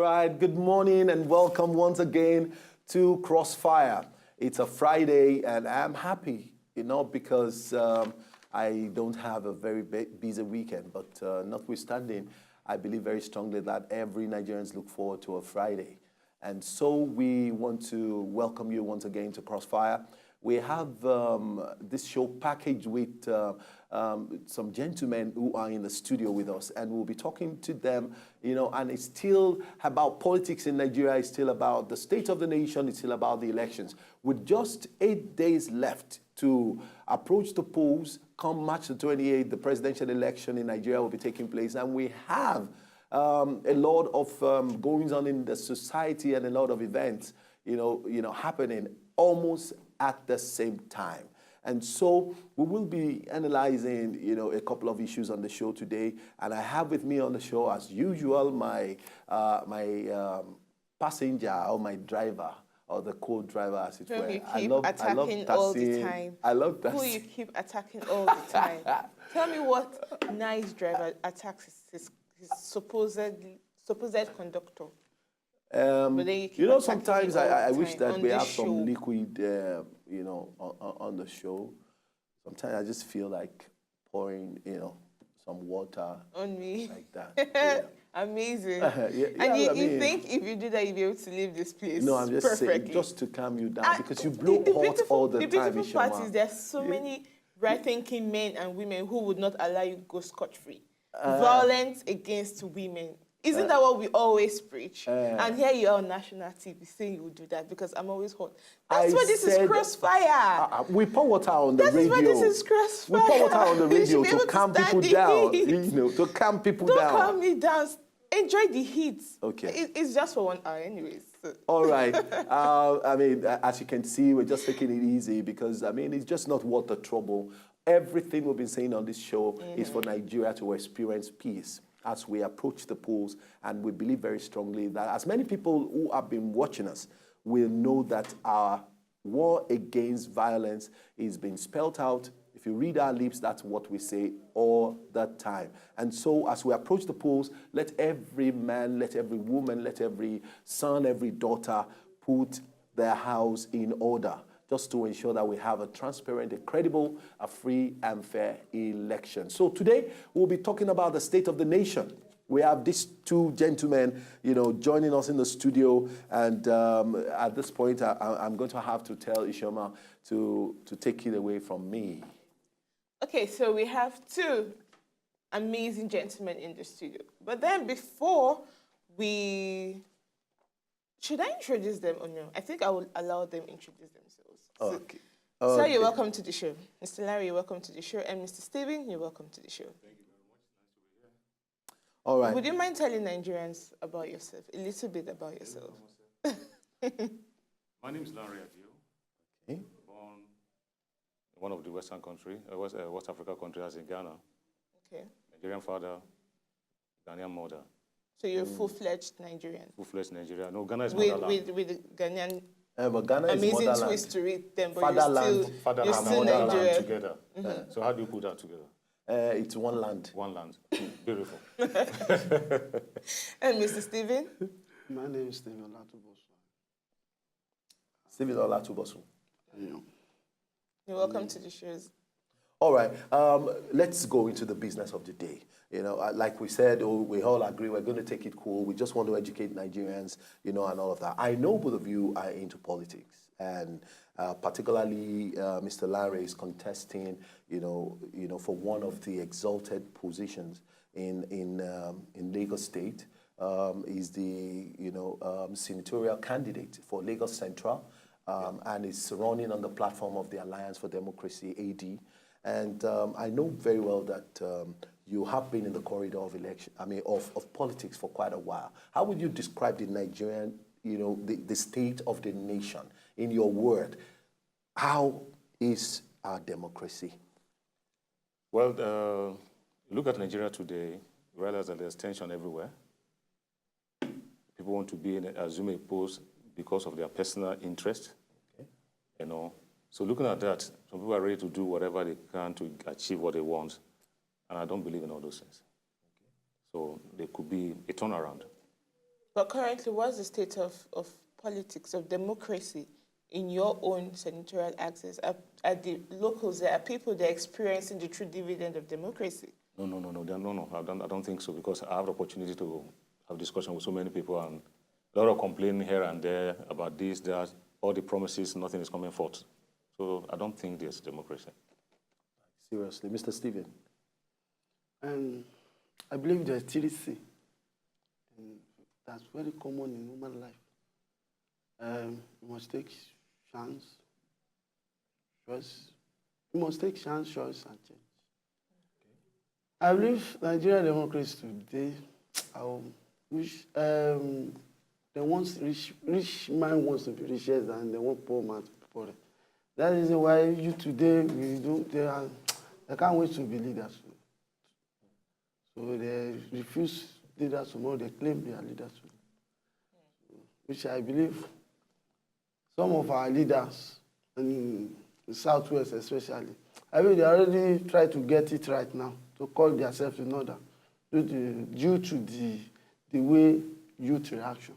right, good morning and welcome once again to Crossfire. It's a Friday and I'm happy, because I don't have a very busy weekend, but notwithstanding, I believe very strongly that every Nigerians look forward to a Friday. And so we want to welcome you once again to Crossfire. We have this show packaged with some gentlemen who are in the studio with us, and we'll be talking to them, and it's still about politics in Nigeria, it's still about the state of the nation, it's still about the elections. With just 8 days left to approach the polls, come March the 28th, the presidential election in Nigeria will be taking place, and we have a lot of goings on in the society and a lot of events, happening almost at the same time. And so we will be analyzing, a couple of issues on the show today. And I have with me on the show, as usual, my passenger or my driver, or the co-driver, as it were. You keep attacking all the time. I love that. Who you keep attacking all the time. Tell me what nice driver attacks his supposed conductor. Sometimes I wish that we have some liquid, on the show. Sometimes I just feel like pouring, some water on me, like that. Yeah. Amazing. And you think if you do that, you'll be able to leave this place? No, I'm just saying, just to calm you down, because you blow hot all the time. The beautiful part is there's so many right-thinking men and women who would not allow you to go scot-free. Violence against women. Isn't that what we always preach? And here you are on national TV saying you will do that because I'm always hot. That's why this is Crossfire. We pour water on the radio. That's why this is Crossfire. We pour water on the radio to calm people down. To calm people down. Don't calm me down. Enjoy the heat. Okay. It's just for 1 hour anyways. So. All right. As you can see, we're just taking it easy because, it's just not worth the trouble. Everything we've been saying on this show is for Nigeria to experience peace as we approach the polls, and we believe very strongly that as many people who have been watching us will know that our war against violence is being spelled out. If you read our lips, that's what we say all the time. And so as we approach the polls, let every man, let every woman, let every son, every daughter put their house in order, just to ensure that we have a transparent, a credible, a free and fair election. So today, we'll be talking about the state of the nation. We have these two gentlemen, joining us in the studio. And at this point, I'm going to have to tell Ishoma to take it away from me. Okay, so we have two amazing gentlemen in the studio. But then before we... Should I introduce them or no? I think I will allow them introduce themselves. Okay. So you're welcome to the show. Mr. Lanre, you're welcome to the show. And Mr. Steven, you're welcome to the show. Thank you very much. Nice to be here. All right. Would you mind telling Nigerians about yourself, a little bit about yourself? My name is Lanre Adio. Okay. Born in one of the West Africa countries in Ghana. Okay. Nigerian father, Ghanaian mother. So you're full-fledged Nigerian? Full-fledged Nigeria. No, Ghana is motherland. With the Ghanaian but Ghana is amazing motherland. twist to read them, but Fatherland. you're still Nigeria. Together. So how do you put that together? It's one land. One land. Beautiful. And Mr. Steven? My name is Steven Olatubosu. Steven Olatubosu. You're welcome to the shows. All right, let's go into the business of the day. Like we said, we all agree we're going to take it cool. We just want to educate Nigerians, and all of that. I know both of you are into politics, and particularly Mr. Lanre is contesting, for one of the exalted positions in Lagos State. Is the senatorial candidate for Lagos Central, and is running on the platform of the Alliance for Democracy (AD). And I know very well that you have been in the corridor of election, of politics for quite a while. How would you describe the Nigerian, the state of the nation in your word? How is our democracy? Well, look at Nigeria today, you realize that there's tension everywhere. People want to assume a post because of their personal interest, So looking at that, some people are ready to do whatever they can to achieve what they want, and I don't believe in all those things. So there could be a turnaround. But currently, what's the state of politics, of democracy in your own senatorial access? At the locals, there are people that are experiencing the true dividend of democracy. No. I don't think so, because I have the opportunity to have discussion with so many people, and a lot of complaining here and there about this, that, all the promises, nothing is coming forth. So I don't think there's democracy. Seriously, Mr. Stephen. I believe there's TDC. That's very common in human life. You must take chance, choice. You must take chance, choice, and change. I believe Nigerian democracy today, which rich man wants to be richer than the one poor man to be poorer. That is why you today, they can't wait to be leaders. So they refuse leaders tomorrow, they claim they are leaders today. Which I believe some of our leaders, in the Southwest especially, I mean, they already try to get it right now, to call themselves in order, due to the way youth reaction.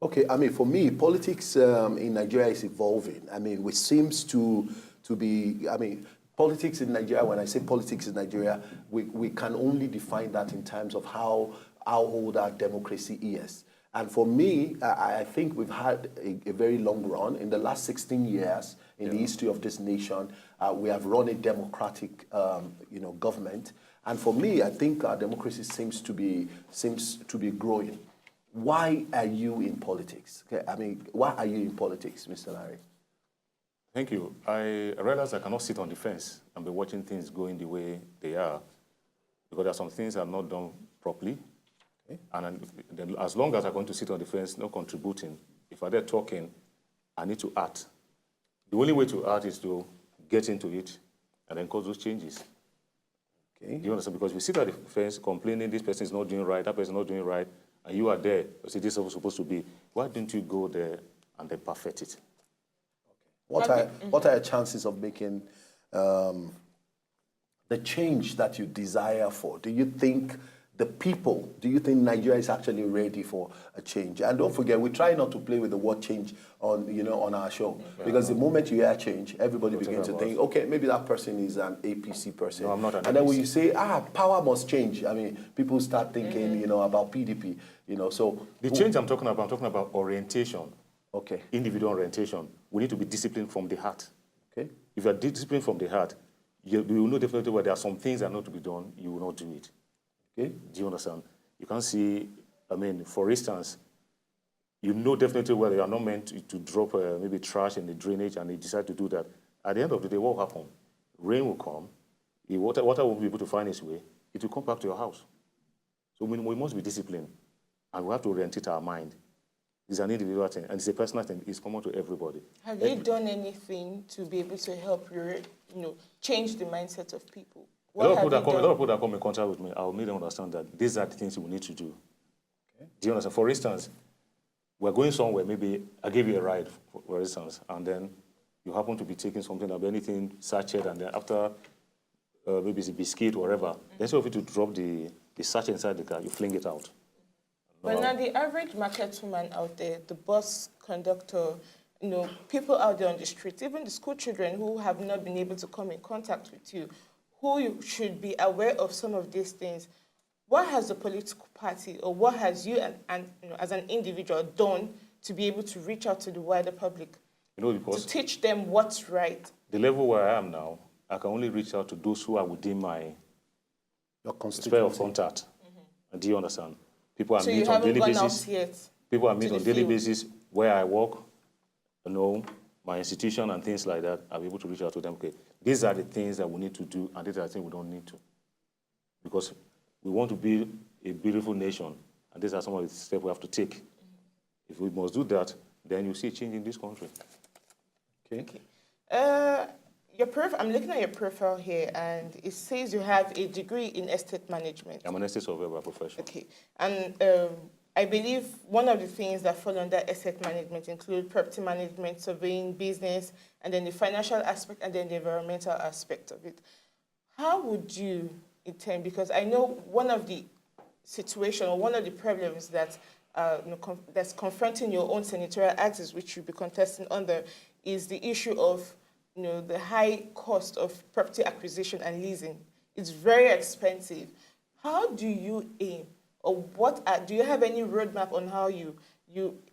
Okay, I mean, for me, politics in Nigeria is evolving. I mean, which seems to be, I mean, politics in Nigeria, when I say politics in Nigeria, we can only define that in terms of how old our democracy is. And for me, I think we've had a very long run. In the last 16 years, in the history of this nation, we have run a democratic, government. And for me, I think our democracy seems to be growing. Why are you in politics? Okay, I mean, why are you in politics, Mr. Lanre? Thank you. I realize I cannot sit on the fence and be watching things going the way they are, because there are some things that are not done properly. Okay. And then as long as I'm going to sit on the fence, not contributing, if I'm there talking, I need to act. The only way to act is to get into it and then cause those changes. Okay. Do you understand? Because we sit at the fence complaining, this person is not doing right, that person is not doing right, and you are there, you say this is supposed to be. Why don't you go there and then perfect it? Okay. What are your chances of making the change that you desire for? Do you think Nigeria is actually ready for a change? And don't forget, we try not to play with the word change on our show, because the moment you hear change, everybody begins to think, okay, maybe that person is an APC person. No, I'm not an And then APC. when you say, power must change, I mean, people start thinking, about PDP, so. The change I'm talking about orientation. Okay. Individual orientation. We need to be disciplined from the heart. Okay. If you are disciplined from the heart, you will know definitely where there are some things that are not to be done, you will not do it. Okay? Do you understand? You can see, I mean, for instance, you know definitely where you are not meant to drop maybe trash in the drainage, and you decide to do that. At the end of the day, what will happen? Rain will come, water won't be able to find its way, it will come back to your house. So we must be disciplined, and we have to orientate our mind. It's an individual thing, and it's a personal thing. It's common to everybody. Have you done anything to be able to help change the mindset of people? A lot of people that come in contact with me, I'll make them understand that these are the things we need to do. Okay. Do you understand? For instance, we're going somewhere, maybe I give you a ride, for instance, and then you happen to be taking something or anything sachet, and then after maybe it's a biscuit or whatever, instead of you to drop the sachet inside the car, you fling it out. But now the average market woman out there, the bus conductor, people out there on the street, even the school children who have not been able to come in contact with you, who should be aware of some of these things. What has the political party, or what has you as an individual done to be able to reach out to the wider public? Because to teach them what's right. The level where I am now, I can only reach out to those who are within my sphere of contact. Do you understand? People I meet on daily basis. People I meet on daily basis where I work, my institution and things like that. I'll be able to reach out to them. Okay, these are the things that we need to do, and these are the things we don't need to, because we want to build a beautiful nation, and these are some of the steps we have to take. If we must do that, then you see a change in this country. Okay. I'm looking at your profile here, and it says you have a degree in estate management. I'm an estate surveyor by profession. Okay. And I believe one of the things that fall under asset management include property management, surveying, business, and then the financial aspect, and then the environmental aspect of it. How would you intend, because I know one of the situation or one of the problems that that's confronting your own senatorial axis, which you'll be contesting under, is the issue of the high cost of property acquisition and leasing. It's very expensive. How do you aim, or do you have any roadmap on how you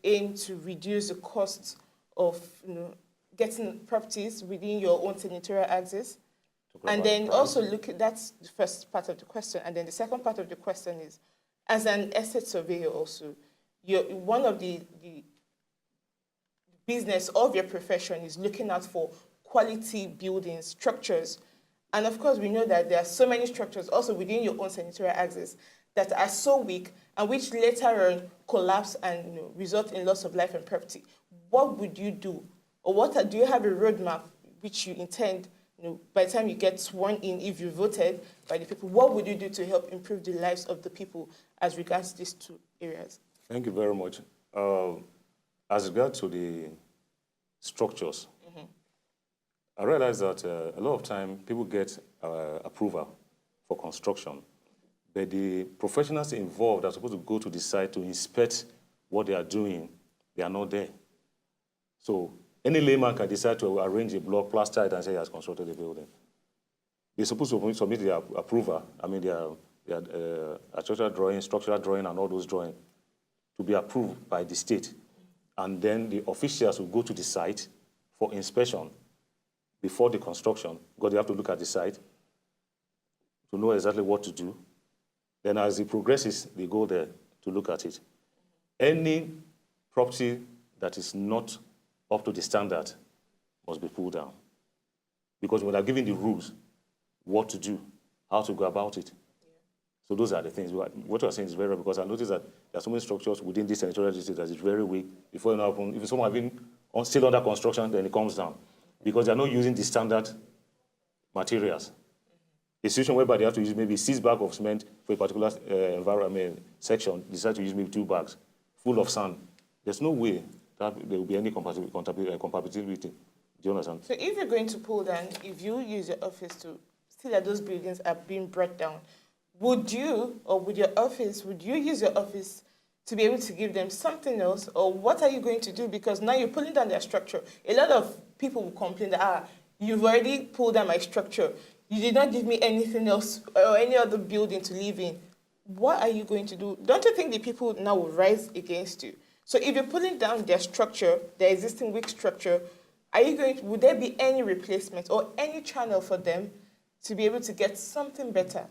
aim to reduce the cost of getting properties within your own senatorial axis? And then also that's the first part of the question. And then the second part of the question is, as an estate surveyor also, one of the business of your profession is looking out for quality buildings, structures. And of course, we know that there are so many structures also within your own senatorial axis that are so weak and which later on collapse and result in loss of life and property. What would you do? Or do you have a roadmap which you intend, by the time you get sworn in, if you voted by the people, what would you do to help improve the lives of the people as regards these two areas? Thank you very much. As regards to the structures, I realize that a lot of time people get approval for construction, but the professionals involved are supposed to go to the site to inspect what they are doing. They are not there. So any layman can decide to arrange a block, plaster it, and say he has constructed a building. They're supposed to submit their approval, their structural drawing, and all those drawings to be approved by the state. And then the officials will go to the site for inspection before the construction, because they have to look at the site to know exactly what to do. Then as it progresses, they go there to look at it. Any property that is not up to the standard must be pulled down, because we are given the rules, what to do, how to go about it. So those are the things. What you are saying is very right, because I noticed that there are so many structures within this senatorial district that is very weak. Before you know, if someone has been still under construction, then it comes down, because they are not using the standard materials. A situation whereby they have to use maybe 6 bags of cement for a particular environment section, decide to use maybe 2 bags full of sand. There's no way that there will be any compatibility. Do you understand? So if you're going to pull down, if you use your office to see that those buildings are being brought down, would you use your office to be able to give them something else, or what are you going to do? Because now you're pulling down their structure. A lot of people will complain that, you've already pulled down my structure. You did not give me anything else or any other building to live in. What are you going to do? Don't you think the people now will rise against you? So if you're pulling down their structure, their existing weak structure, would there be any replacement or any channel for them to be able to get something better?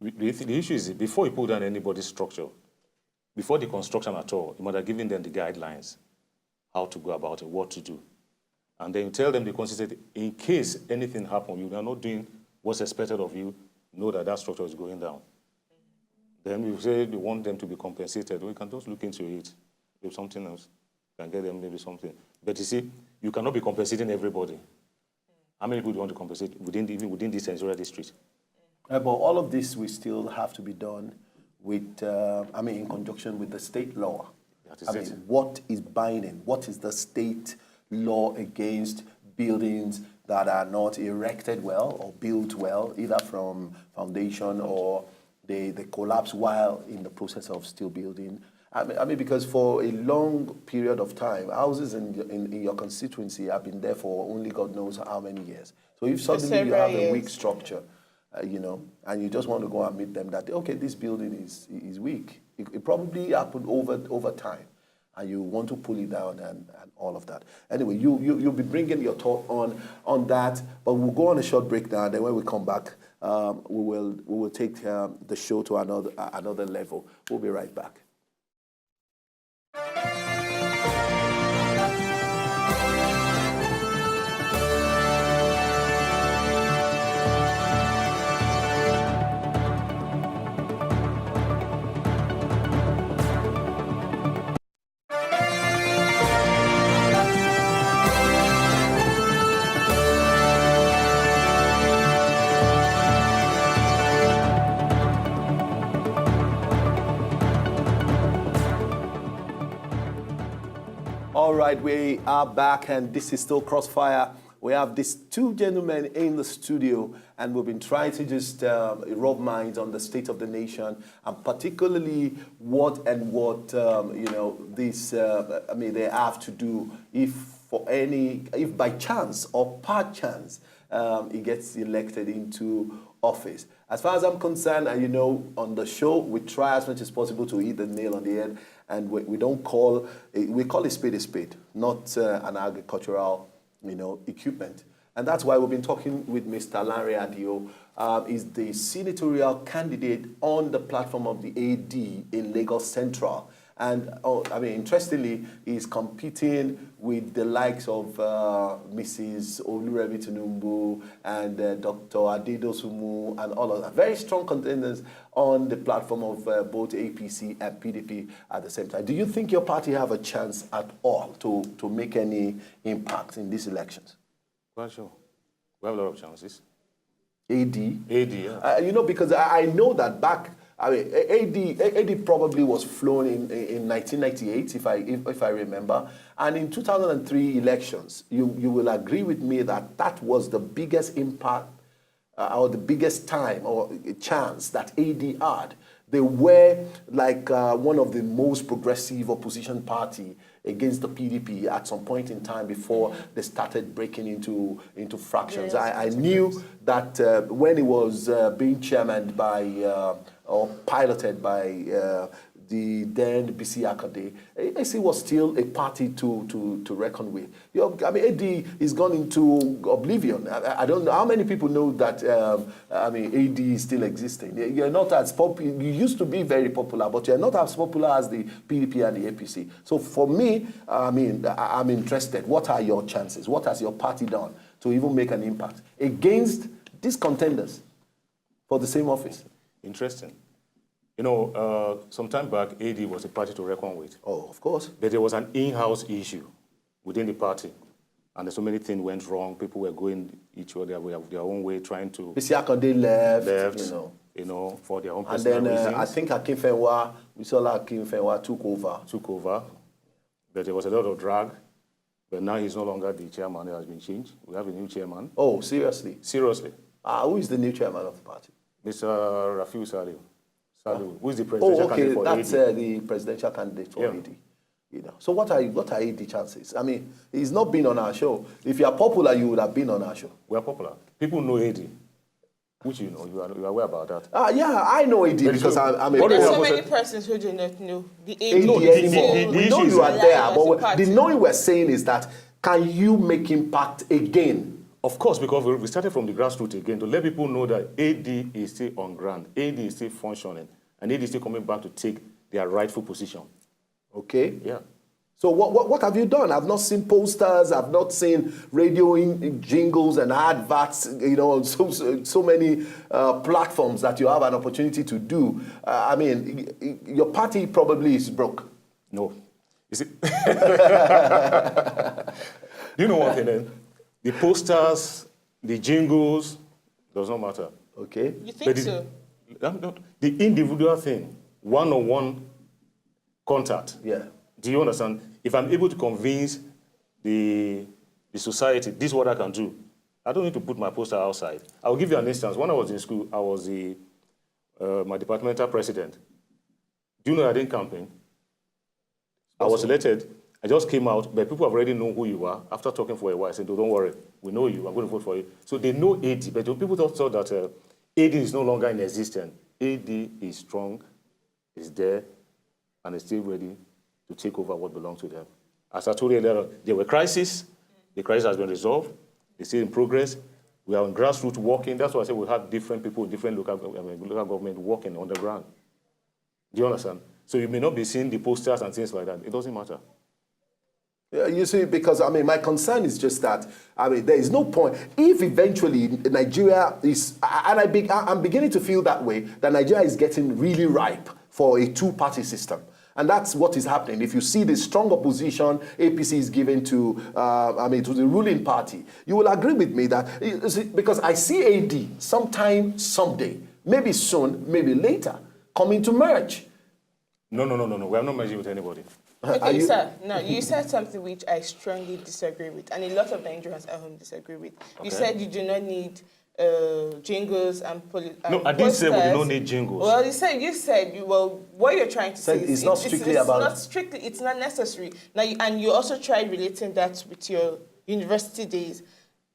The issue is, before you pull down anybody's structure, before the construction at all, you might have given them the guidelines, how to go about it, what to do. And then you tell them the consistency, in case anything happens, you are not doing what's expected of you, know that that structure is going down. Then you say you want them to be compensated. We can just look into it. If something else can get them maybe something. But you see, you cannot be compensating everybody. How many people do you want to compensate even within this senatorial district? But all of this will still have to be done with, in conjunction with the state law. What is binding? What is the state law against buildings that are not erected well or built well, either from foundation or they collapse while in the process of still building? Because for a long period of time, houses in your constituency have been there for only God knows how many years. So if suddenly you have a weak structure, and you just want to go and meet them that, okay, this building is weak. It probably happened over time, and you want to pull it down and all of that. Anyway, you'll be bringing your thought on that, but we'll go on a short break now, and then when we come back, we will take the show to another level. We'll be right back. All right, we are back, and this is still Crossfire we have these two gentlemen in the studio, and we've been trying to just rub minds on the state of the nation, and particularly what this they have to do if by chance or per chance he gets elected into office. As far as I'm concerned, and on the show, we try as much as possible to hit the nail on the head, and we call a spade, not an agricultural, equipment. And that's why we've been talking with Mr. Lanre Adio. Is the senatorial candidate on the platform of the AD in Lagos Central. And, interestingly, he's competing with the likes of Mrs. Oluremi Tinubu and Dr. Adedosumu and all of that. Very strong contenders on the platform of both APC and PDP at the same time. Do you think your party have a chance at all to make any impact in these elections? Well, sure. We have a lot of chances. AD? AD, yeah. Because I know that back... AD probably was flown in 1998, if I remember. And in 2003 elections, you will agree with me that was the biggest impact or the biggest time or chance that AD had. They were like one of the most progressive opposition party against the PDP at some point in time before they started breaking into fractions. Yes, I knew that when he was being chairman by or piloted by the then BC Akade, AC was still a party to reckon with. AD is gone into oblivion. I don't know how many people know that. AD is still existing. You're not as popular. You used to be very popular, but you're not as popular as the PDP and the APC. So for me, I'm interested. What are your chances? What has your party done to even make an impact against these contenders for the same office? Interesting. Some time back, AD was a party to reckon with. Oh, of course. But there was an in-house issue within the party. And so many things went wrong. People were going each other their own way, trying to... Bisiakande left, for their own personal reasons. And then I think Akinfenwa took over. But there was a lot of drag. But now he's no longer the chairman. It has been changed. We have a new chairman. Oh, seriously? Seriously. Who is the new chairman of the party? Mr. Rafiu Saliu. Who is the presidential candidate for that's AD? The presidential candidate for AD. So what are AD chances? He's not been on our show. If you are popular, you would have been on our show. We are popular. People know AD, which you are aware about that. Yeah, I know AD because I'm a... There's so many persons who do not know the AD anymore. We know you are there, but the knowing we're saying is that, can you make impact again? Of course, because we started from the grassroots again to let people know that AD is still on ground, AD is still functioning, and AD is still coming back to take their rightful position. Okay. Yeah. So what have you done? I've not seen posters, I've not seen radio jingles and adverts, so many platforms that you have an opportunity to do. Your party probably is broke. No. Is it? Do you know one thing then? The posters, the jingles, does not matter. Okay. You think so? The individual thing, one-on-one contact. Yeah. Do you understand? If I'm able to convince the society, this is what I can do, I don't need to put my poster outside. I'll give you an instance. When I was in school, I was my departmental president. Do you know I didn't campaign? I was elected. I just came out, but people have already known who you are. After talking for a while, I said, don't worry, we know you, I'm going to vote for you. So they know AD, but people thought that AD is no longer in existence. AD is strong, is there, and is still ready to take over what belongs to them. As I told you earlier, there were crises. The crisis has been resolved. It's still in progress. We are on grassroots working. That's why I said we have different people, different local government working on the ground. Do you understand? So you may not be seeing the posters and things like that. It doesn't matter. Yeah, you see, because, my concern is just that, there is no point. If eventually Nigeria is, and I'm beginning to feel that way, that Nigeria is getting really ripe for a two-party system. And that's what is happening. If you see the strong opposition APC is giving to the ruling party, you will agree with me that, because I see AD sometime, someday, maybe soon, maybe later, coming to merge. No. We are not merging with anybody. Okay, sir. Now, you said something which I strongly disagree with, and a lot of Nigerians at home disagree with. Okay. You said you do not need jingles and No, I didn't say we do not need jingles. Well, you said, what you're trying to say is it's not strictly about... It's not necessary. Now, and you also tried relating that with your university days.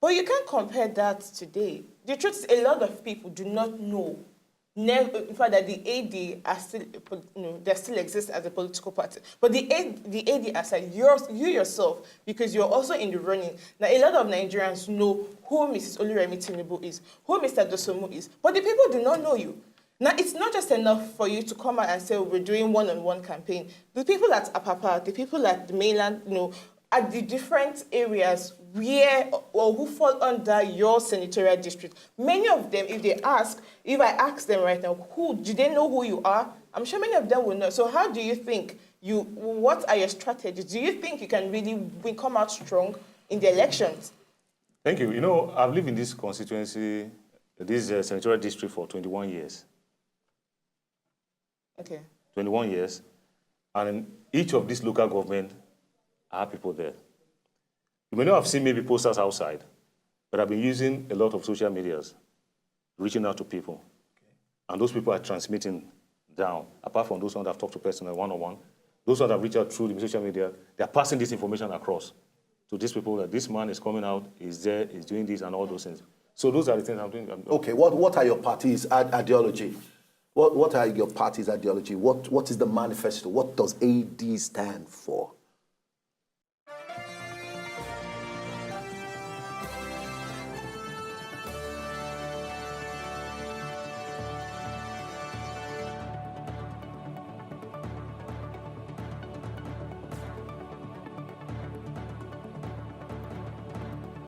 But you can't compare that today. The truth is, a lot of people do not know, in fact, that the AD are still, they still exist as a political party. But the AD aside, you yourself, because you're also in the running. Now, a lot of Nigerians know who Mrs. Oluremi Tinubu is, who Mr. Dosomu is, but the people do not know you. Now, it's not just enough for you to come out and say, we're doing one-on-one campaign. The people at Apapa, the people at the mainland, at the different areas where or who fall under your senatorial district, many of them, if I ask them right now, do they know who you are? I'm sure many of them will know. So how do you think what are your strategies? Do you think you can really come out strong in the elections? Thank you. I've lived in this constituency, this senatorial district for 21 years. Okay. 21 years. And in each of these local government, I have people there. You may not have seen maybe posters outside, but I've been using a lot of social medias, reaching out to people. Okay. And those people are transmitting down. Apart from those ones that I've talked to personally one-on-one, those ones that have reached out through the social media, they're passing this information across to these people that this man is coming out, he's there, he's doing this and all those things. So those are the things I'm doing. Okay, what are your party's ideology? What are your party's ideology? What is the manifesto? What does AD stand for?